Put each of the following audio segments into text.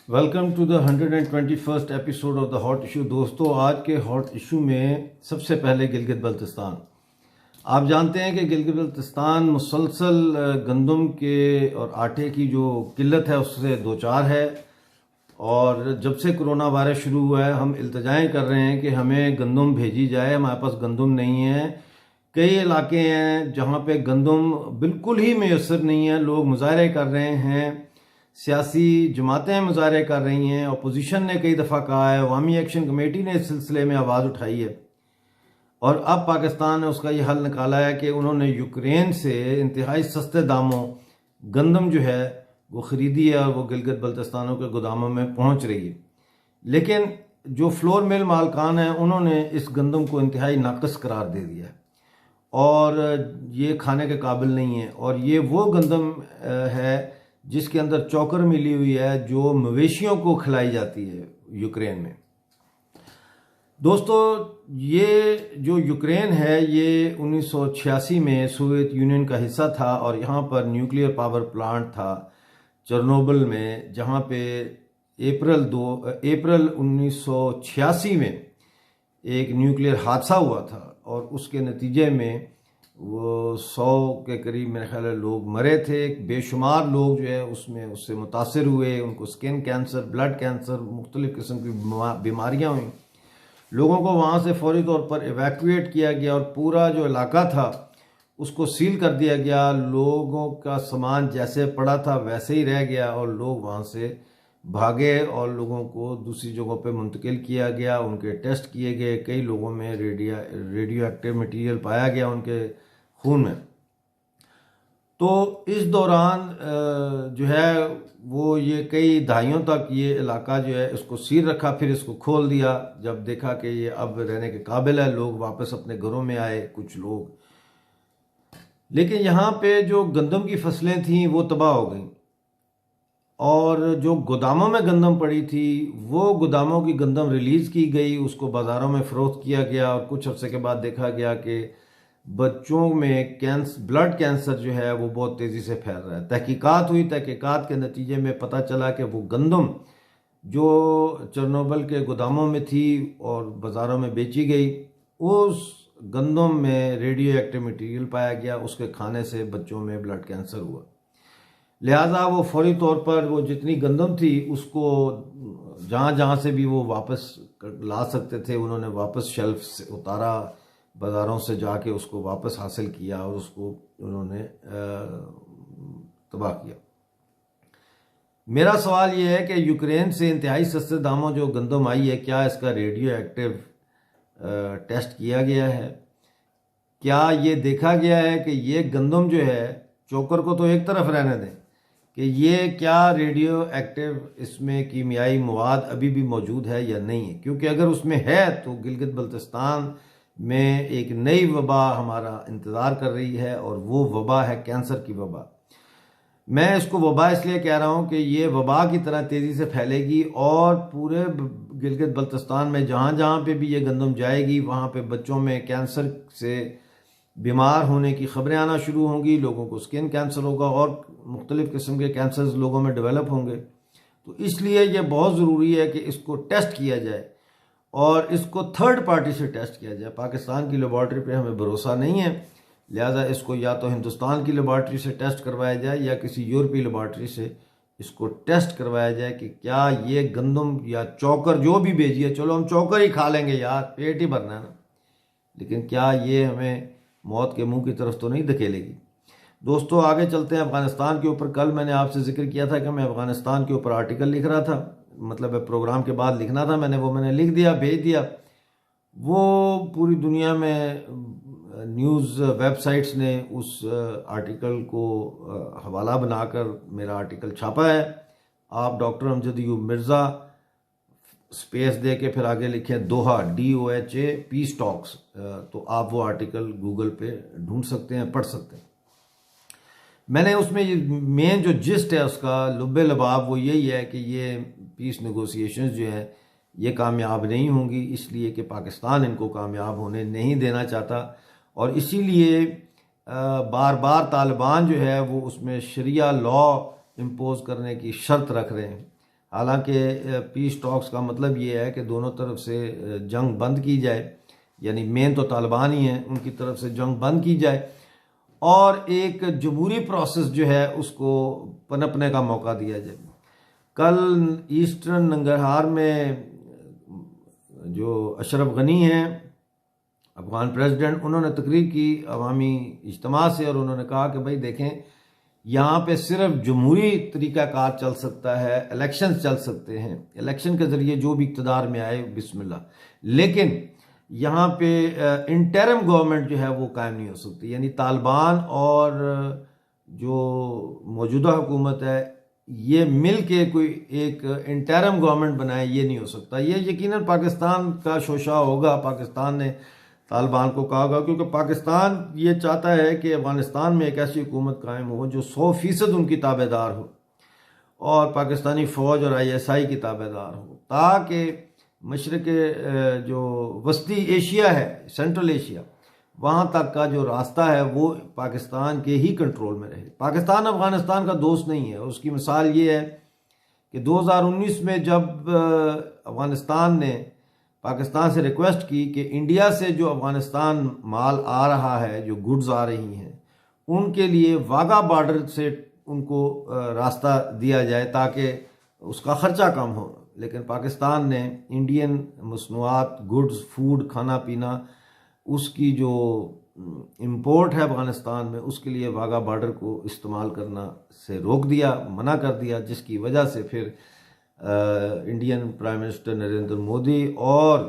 Welcome to the 121st episode of the hot issue. दोस्तों, आज के हॉट इशू में सबसे पहले गिलगित बल्तिस्तान। आप जानते हैं कि गिलगित बल्तिस्तान मुसलसल गंदम के और आटे की जो किल्लत है उससे दो चार है। और जब से कोरोना वायरस शुरू हुआ है हम इल्तिजाएं कर रहे हैं कि हमें गंदम भेजी जाए। हमारे पास गंदम नहीं है। कई इलाके हैं जहाँ पे गंदम बिल्कुल ही मैसर नहीं है। लोग मुजाहरे कर रहे हैं, सियासी जमातें मुजाहरे कर रही हैं, अपोजिशन ने कई दफ़ा कहा है, अवामी एक्शन कमेटी ने इस सिलसिले में आवाज़ उठाई है। और अब पाकिस्तान ने उसका ये हल निकाला है कि उन्होंने यूक्रेन से इंतहाई सस्ते दामों गंदम जो है वो ख़रीदी है और वो गिलगित बल्तिस्तानों के गोदामों में पहुंच रही है। लेकिन जो फ्लोर मिल मालकान हैं उन्होंने इस गंदम को इंतहाई नाकस करार दे दिया है और ये खाने के काबिल नहीं है। और ये वो गंदम है जिसके अंदर चौकर मिली हुई है जो मवेशियों को खिलाई जाती है यूक्रेन में। दोस्तों, ये जो यूक्रेन है ये 1986 में सोवियत यूनियन का हिस्सा था और यहाँ पर न्यूक्लियर पावर प्लांट था चेरनोबिल में, जहाँ पे अप्रैल 1986 में एक न्यूक्लियर हादसा हुआ था और उसके नतीजे में वो 100 के करीब मेरे ख्याल है लोग मरे थे। बेशुमार लोग जो है उससे मुतासर हुए, उनको स्किन कैंसर, ब्लड कैंसर, मुख्तलिफ़ किस्म की बीमारियां हुई। लोगों को वहाँ से फौरी तौर पर एवैक्यूएट किया गया और पूरा जो इलाका था उसको सील कर दिया गया। लोगों का सामान जैसे पड़ा था वैसे ही रह गया और लोग वहाँ से भागे और लोगों को दूसरी जगहों पे मुंतकिल किया गया। उनके टेस्ट किए गए, कई लोगों में रेडियो एक्टिव मटीरियल पाया गया उनके खून में। तो इस दौरान जो है वो ये कई दहाइयों तक ये इलाका जो है इसको सील रखा, फिर इसको खोल दिया जब देखा कि ये अब रहने के काबिल है। लोग वापस अपने घरों में आए कुछ लोग, लेकिन यहाँ पे जो गंदम की फसलें थीं वो तबाह हो गई और जो गोदामों में गंदम पड़ी थी वो गोदामों की गंदम रिलीज़ की गई, उसको बाज़ारों में फ़रोख्त किया गया और कुछ अर्से के बाद देखा गया कि बच्चों में ब्लड कैंसर जो है वो बहुत तेज़ी से फैल रहा है। तहकीकात हुई, तहकीकात के नतीजे में पता चला कि वो गंदम जो चेरनोबिल के गोदामों में थी और बाज़ारों में बेची गई, उस गंदम में रेडियो एक्टिव मटीरियल पाया गया। उसके खाने से बच्चों में ब्लड कैंसर हुआ। लिहाजा वो फौरी तौर पर वो जितनी गंदम थी उसको जहाँ जहाँ से भी वो वापस ला सकते थे उन्होंने वापस शेल्फ से उतारा, बाज़ारों से जाके उसको वापस हासिल किया और उसको उन्होंने तबाह किया। मेरा सवाल ये है कि यूक्रेन से इंतहाई सस्ते दामों जो गंदम आई है, क्या इसका रेडियो एक्टिव टेस्ट किया गया है? क्या ये देखा गया है कि ये गंदम जो है, चोकर को तो एक तरफ रहने दें, कि ये क्या रेडियो एक्टिव इसमें कीमियाई मवाद अभी भी मौजूद है या नहीं है? क्योंकि अगर उसमें है तो गिलगित बल्तिस्तान में एक नई वबा हमारा इंतज़ार कर रही है और वो वबा है कैंसर की वबा। मैं इसको वबा इसलिए कह रहा हूँ कि ये वबा की तरह तेज़ी से फैलेगी और पूरे गिलगित बल्तिस्तान में जहाँ जहाँ पे भी ये गंदम जाएगी वहाँ पे बच्चों में कैंसर से बीमार होने की ख़बरें आना शुरू होंगी। लोगों को स्किन कैंसर होगा और मुख्तलिफ़ किस्म के कैंसर्स लोगों में डेवलप होंगे। तो इसलिए ये बहुत ज़रूरी है कि इसको टेस्ट किया जाए और इसको थर्ड पार्टी से टेस्ट किया जाए। पाकिस्तान की लेबॉर्ट्री पे हमें भरोसा नहीं है, लिहाजा इसको या तो हिंदुस्तान की लेबॉर्ट्री से टेस्ट करवाया जाए या किसी यूरोपीय लेबॉर्ट्री से इसको टेस्ट करवाया जाए कि क्या ये गंदम या चौकर जो भी भेजी है, चलो हम चौकर ही खा लेंगे यार, पेट ही भरना है ना, लेकिन क्या ये हमें मौत के मुंह की तरफ तो नहीं धकेलेगी? दोस्तों, आगे चलते हैं अफ़गानिस्तान के ऊपर। कल मैंने आपसे जिक्र किया था कि मैं अफ़गानिस्तान के ऊपर आर्टिकल लिख रहा था, मतलब प्रोग्राम के बाद लिखना था। मैंने लिख दिया, भेज दिया। वो पूरी दुनिया में न्यूज़ वेबसाइट्स ने उस आर्टिकल को हवाला बनाकर मेरा आर्टिकल छापा है। आप डॉक्टर अमजद अयूब मिर्ज़ा स्पेस दे के फिर आगे लिखे दोहा, DOHA पीस टॉक्स, तो आप वो आर्टिकल गूगल पे ढूंढ सकते हैं, पढ़ सकते हैं। मैंने उसमें मेन जो जिस्ट है उसका लुब्बे लबाब वो यही है कि ये पीस नेगोशिएशंस जो हैं ये कामयाब नहीं होंगी, इसलिए कि पाकिस्तान इनको कामयाब होने नहीं देना चाहता और इसीलिए बार बार तालिबान जो है वो उसमें शरिया लॉ इम्पोज करने की शर्त रख रहे हैं। हालांकि पीस टॉक्स का मतलब ये है कि दोनों तरफ से जंग बंद की जाए, यानी मेन तो तालिबान ही हैं, उनकी तरफ से जंग बंद की जाए और एक जमहूरी प्रोसेस जो है उसको पनपने का मौका दिया जाए। कल ईस्टर्न नंगरहार में जो अशरफ गनी हैं अफगान प्रेसिडेंट, उन्होंने तकरीर की अवामी इज्तिमा से और उन्होंने कहा कि भाई देखें, यहाँ पे सिर्फ जमहूरी तरीक़ाकार चल सकता है, इलेक्शन चल सकते हैं, इलेक्शन के ज़रिए जो भी इक़्तिदार में आए बिस्मिल्लाह, लेकिन यहाँ पे इंटरिम गवर्नमेंट जो है वो कायम नहीं हो सकती। यानी तालिबान और जो मौजूदा हुकूमत है ये मिल के कोई एक इंटरिम गवर्नमेंट बनाए, ये नहीं हो सकता। ये यकीनन पाकिस्तान का शोशा होगा, पाकिस्तान ने तालिबान को कहा होगा, क्योंकि पाकिस्तान ये चाहता है कि अफगानिस्तान में एक ऐसी हुकूमत कायम हो जो 100% उनकी ताबेदार हो और पाकिस्तानी फ़ौज और ISI की ताबेदार हो, ताकि मशरक़ जो वस्ती एशिया है, सेंट्रल एशिया, वहाँ तक का जो रास्ता है वो पाकिस्तान के ही कंट्रोल में रहे। पाकिस्तान अफगानिस्तान का दोस्त नहीं है। उसकी मिसाल ये है कि 2019 में जब अफगानिस्तान ने पाकिस्तान से रिक्वेस्ट की कि इंडिया से जो अफगानिस्तान माल आ रहा है, जो गुड्स आ रही हैं, उनके लिए वाघा बॉर्डर से उनको रास्ता दिया जाए ताकि उसका ख़र्चा कम हो, लेकिन पाकिस्तान ने इंडियन मसनूआत, गुड्स, फूड, खाना पीना, उसकी जो इंपोर्ट है अफगानिस्तान में, उसके लिए वाघा बॉर्डर को इस्तेमाल करना से रोक दिया, मना कर दिया, जिसकी वजह से फिर Indian prime minister Narendra Modi और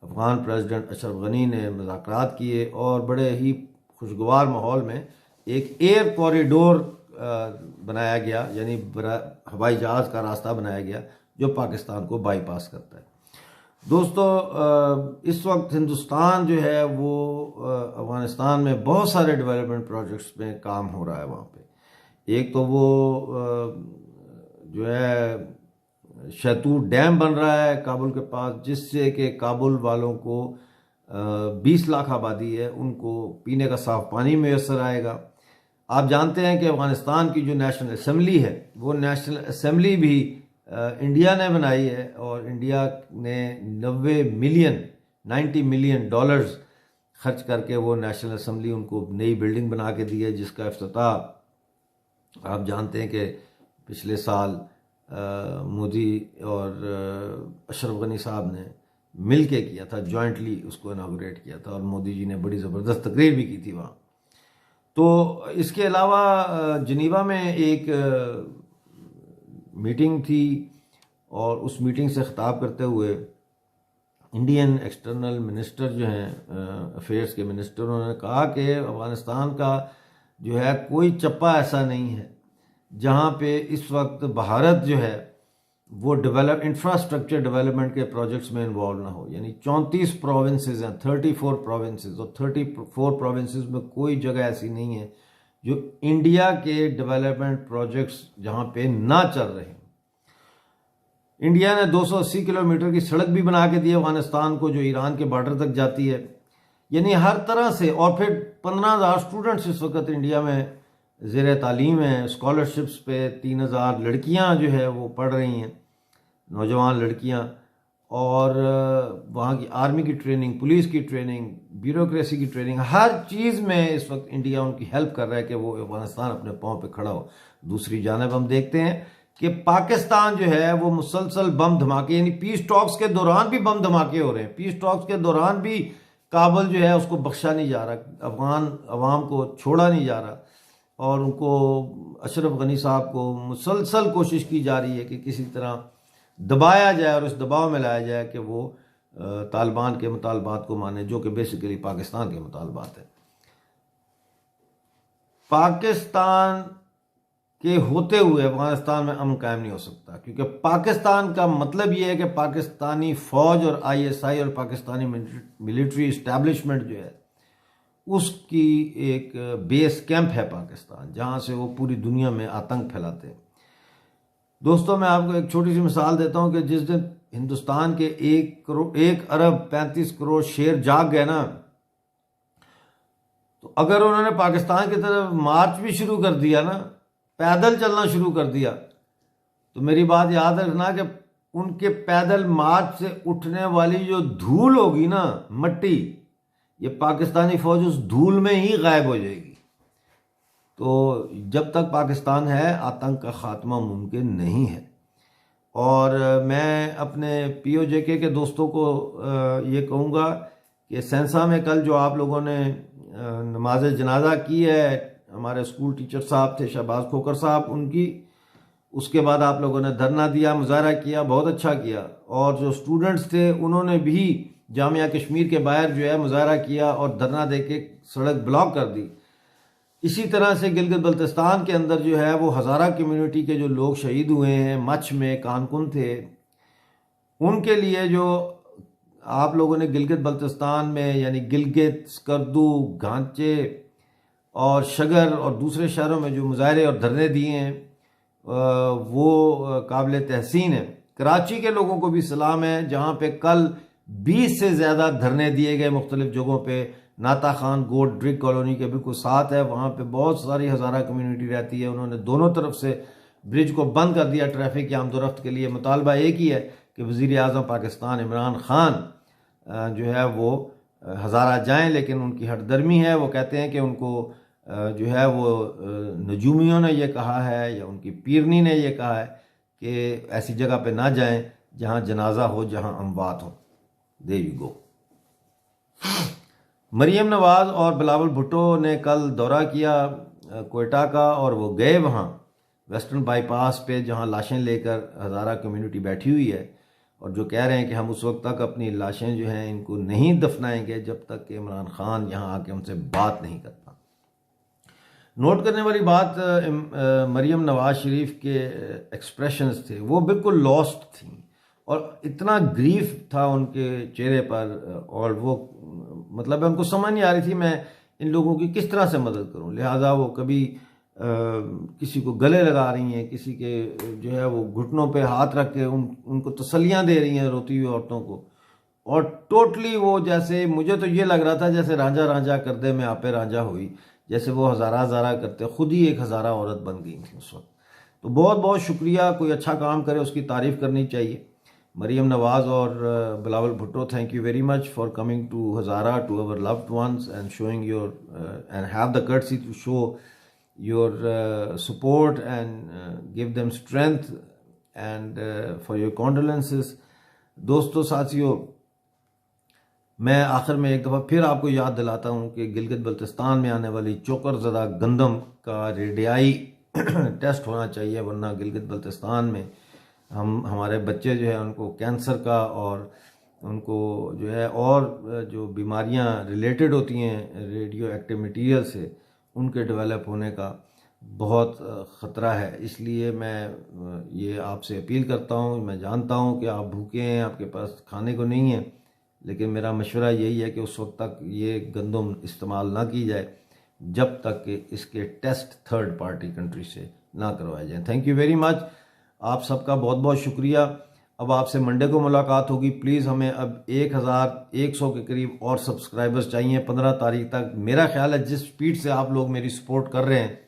अफगान प्रेसिडेंट अशरफ गनी ने मुज़ाकरात किए और बड़े ही खुशगवार माहौल में एक एयर कॉरिडोर बनाया गया, यानी हवाई जहाज़ का रास्ता बनाया गया जो पाकिस्तान को बाईपास करता है। दोस्तों, इस वक्त हिंदुस्तान जो है वो अफगानिस्तान में बहुत सारे डेवलपमेंट प्रोजेक्ट्स में काम हो रहा है। वहाँ पे एक तो वो जो है शहतूत डैम बन रहा है काबुल के पास, जिससे कि काबुल वालों को 20 लाख आबादी है, उनको पीने का साफ पानी मैसर आएगा। आप जानते हैं कि अफगानिस्तान की जो नेशनल असम्बली है, वो नेशनल असम्बली भी इंडिया ने बनाई है और इंडिया ने 90 मिलियन डॉलर्स खर्च करके वो नेशनल असम्बली उनको नई बिल्डिंग बना के दी है, जिसका इफ्तिताह आप जानते हैं कि पिछले साल मोदी और अशरफ गनी साहब ने मिल के किया था, जॉइंटली उसको इनागोरेट किया था और मोदी जी ने बड़ी ज़बरदस्त तकरीर भी की थी वहाँ। तो इसके अलावा जिनीवा में एक मीटिंग थी और उस मीटिंग से ख़िताब करते हुए इंडियन एक्सटर्नल मिनिस्टर जो हैं, अफेयर्स के मिनिस्टर, उन्होंने कहा कि अफ़गानिस्तान का जो है कोई चप्पा ऐसा नहीं है जहाँ पे इस वक्त भारत जो है वो इंफ्रास्ट्रक्चर डेवलपमेंट के प्रोजेक्ट्स में इन्वॉल्व ना हो। यानी 34 प्रोविंसेस हैं, 34 प्रोविंसेस, और 34 प्रोविंसेस में कोई जगह ऐसी नहीं है जो इंडिया के डेवलपमेंट प्रोजेक्ट्स जहाँ पे ना चल रहे हैं। इंडिया ने 280 किलोमीटर की सड़क भी बना के दी अफगानिस्तान को, जो ईरान के बॉर्डर तक जाती है। यानी हर तरह से, और फिर 15,000 स्टूडेंट्स इस वक्त इंडिया में ज़ेर तालीम है, स्कॉलरशिप्स पे 3,000 लड़कियां जो है वो पढ़ रही हैं, नौजवान लड़कियां, और वहाँ की आर्मी की ट्रेनिंग, पुलिस की ट्रेनिंग, ब्यूरोक्रेसी की ट्रेनिंग, हर चीज़ में इस वक्त इंडिया उनकी हेल्प कर रहा है कि वो अफगानिस्तान अपने पाँव पे खड़ा हो। दूसरी जानिब हम देखते हैं कि पाकिस्तान जो है वो मुसलसल बम धमाके, यानी पीस टॉक्स के दौरान भी बम धमाके हो रहे हैं, पीस टॉक्स के दौरान भी काबुल जो है उसको बख्शा नहीं जा रहा, अफगान अवाम को छोड़ा नहीं जा रहा, और उनको अशरफ गनी साहब को मुसलसल कोशिश की जा रही है कि किसी तरह दबाया जाए और उस दबाव में लाया जाए कि वो तालिबान के मुतालबात को माने, जो कि बेसिकली पाकिस्तान के मुतालबात है। पाकिस्तान के होते हुए अफगानिस्तान में अमन कायम नहीं हो सकता, क्योंकि पाकिस्तान का मतलब ये है कि पाकिस्तानी फ़ौज और ISI और पाकिस्तानी मिलिट्री इस्टेब्लिशमेंट जो है उसकी एक बेस कैंप है पाकिस्तान, जहाँ से वो पूरी दुनिया में आतंक फैलाते हैं। दोस्तों, मैं आपको एक छोटी सी मिसाल देता हूँ कि जिस दिन हिंदुस्तान के 1 अरब 35 करोड़ शेर जाग गए ना, तो अगर उन्होंने पाकिस्तान की तरफ मार्च भी शुरू कर दिया ना, पैदल चलना शुरू कर दिया, तो मेरी बात याद रखना कि उनके पैदल मार्च से उठने वाली जो धूल होगी ना, मट्टी, ये पाकिस्तानी फौज उस धूल में ही गायब हो जाएगी। तो जब तक पाकिस्तान है, आतंक का खात्मा मुमकिन नहीं है। और मैं अपने POJK के दोस्तों को ये कहूँगा कि सेंसा में कल जो आप लोगों ने नमाज जनाजा की है, हमारे स्कूल टीचर साहब थे शहबाज खोकर साहब, उनकी, उसके बाद आप लोगों ने धरना दिया, मुजाहरा किया, बहुत अच्छा किया। और जो स्टूडेंट्स थे उन्होंने भी जामिया कश्मीर के बाहर जो है मुजाहरा किया और धरना दे के सड़क ब्लॉक कर दी। इसी तरह से गिलगित बल्तिस्तान के अंदर जो है वो हज़ारा कम्युनिटी के जो लोग शहीद हुए हैं, मच में कानकुन थे, उनके लिए जो आप लोगों ने गिलगित बल्तिस्तान में यानी गिलगित, स्कर्दू, घांचे और शगर और दूसरे शहरों में जो मुजाहरे और धरने दिए हैं वो काबिल तहसीन है। कराची के लोगों को भी सलाम है, जहाँ पे कल 20 से ज़्यादा धरने दिए गए मुख्तलिफ जगहों पे। नाता खान गोड ड्रिग कॉलोनी के बिल्कुल साथ है, वहाँ पे बहुत सारी हज़ारा कम्युनिटी रहती है। उन्होंने दोनों तरफ से ब्रिज को बंद कर दिया ट्रैफिक की आमदोरफ्त के लिए। मुतालबा एक ही है कि वज़ीर आज़म पाकिस्तान इमरान खान जो है वो हज़ारा जाएं, लेकिन उनकी हटदर्मी है। वो कहते हैं कि उनको जो है वो नजूमियों ने ये कहा है या उनकी पीरनी ने ये कहा है कि ऐसी जगह पे ना जाएं जहां जनाजा हो, जहां अमवात हो। There you go. Maryam Nawaz और बिलावल भुट्टो ने कल दौरा किया कोयटा का, और वो गए वहाँ वेस्टर्न बाईपास पे जहाँ लाशें लेकर हज़ारा कम्युनिटी बैठी हुई है, और जो कह रहे हैं कि हम उस वक्त तक अपनी लाशें जो हैं इनको नहीं दफनाएंगे जब तक कि इमरान खान यहाँ आके हमसे बात नहीं करता। नोट करने वाली बात मरियम नवाज शरीफ के एक्सप्रेशंस थे, वो बिल्कुल लॉस्ट थी और इतना ग्रीफ था उनके चेहरे पर, और वो मतलब उनको समझ नहीं आ रही थी मैं इन लोगों की किस तरह से मदद करूं। लिहाजा वो कभी किसी को गले लगा रही हैं, किसी के जो है वो घुटनों पे हाथ रख के उनको तसल्लियां दे रही हैं रोती हुई औरतों को। और टोटली वो, जैसे मुझे तो ये लग रहा था जैसे रांझा रांझा कर दे मैं आपे रांझा हुई, जैसे वो हज़ारा हज़ारा करते खुद ही एक हज़ारा औरत बन गई थी उस वक्त। तो बहुत बहुत शुक्रिया। कोई अच्छा काम करे उसकी तारीफ़ करनी चाहिए। मरियम नवाज और Bilawal Bhutto, thank you very much for coming to Hazara, to our loved ones, and showing your and have the courtesy to show your support and give them strength and for your condolences. दोस्तों, साथियों, मैं आखिर में एक दफ़ा फिर आपको याद दिलाता हूँ कि गिलगित बल्तिस्तान में आने वाली चोकरज़दा गंदम का रेडियाई टेस्ट होना चाहिए, वरना गिलगित बल्तिस्तान में हमारे बच्चे जो है उनको कैंसर का और उनको जो है और जो बीमारियां रिलेटेड होती हैं रेडियो एक्टिव मटीरियल से, उनके डेवलप होने का बहुत ख़तरा है। इसलिए मैं ये आपसे अपील करता हूँ। मैं जानता हूँ कि आप भूखे हैं, आपके पास खाने को नहीं है, लेकिन मेरा मशवरा यही है कि उस वक्त तक ये गंदम इस्तेमाल ना की जाए जब तक कि इसके टेस्ट थर्ड पार्टी कंट्री से ना करवाए जाएँ। Thank you very much. आप सबका बहुत बहुत शुक्रिया। अब आपसे मंडे को मुलाकात होगी। प्लीज़ हमें अब 1100 के करीब और सब्सक्राइबर्स चाहिए 15 तारीख तक। मेरा ख्याल है जिस स्पीड से आप लोग मेरी सपोर्ट कर रहे हैं,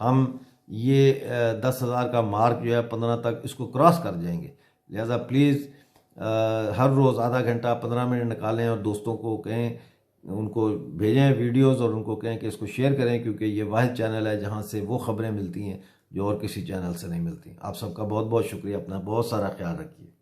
हम ये 10,000 का मार्क जो है 15 तक इसको क्रॉस कर जाएंगे। लिहाजा प्लीज़ हर रोज़ आधा घंटा 15 मिनट निकालें और दोस्तों को कहें, उनको भेजें वीडियोज़ और उनको कहें कि इसको शेयर करें, क्योंकि ये वाहिद चैनल है जहाँ से वो ख़बरें मिलती हैं जो और किसी चैनल से नहीं मिलती। आप सबका बहुत बहुत शुक्रिया। अपना बहुत सारा ख्याल रखिए।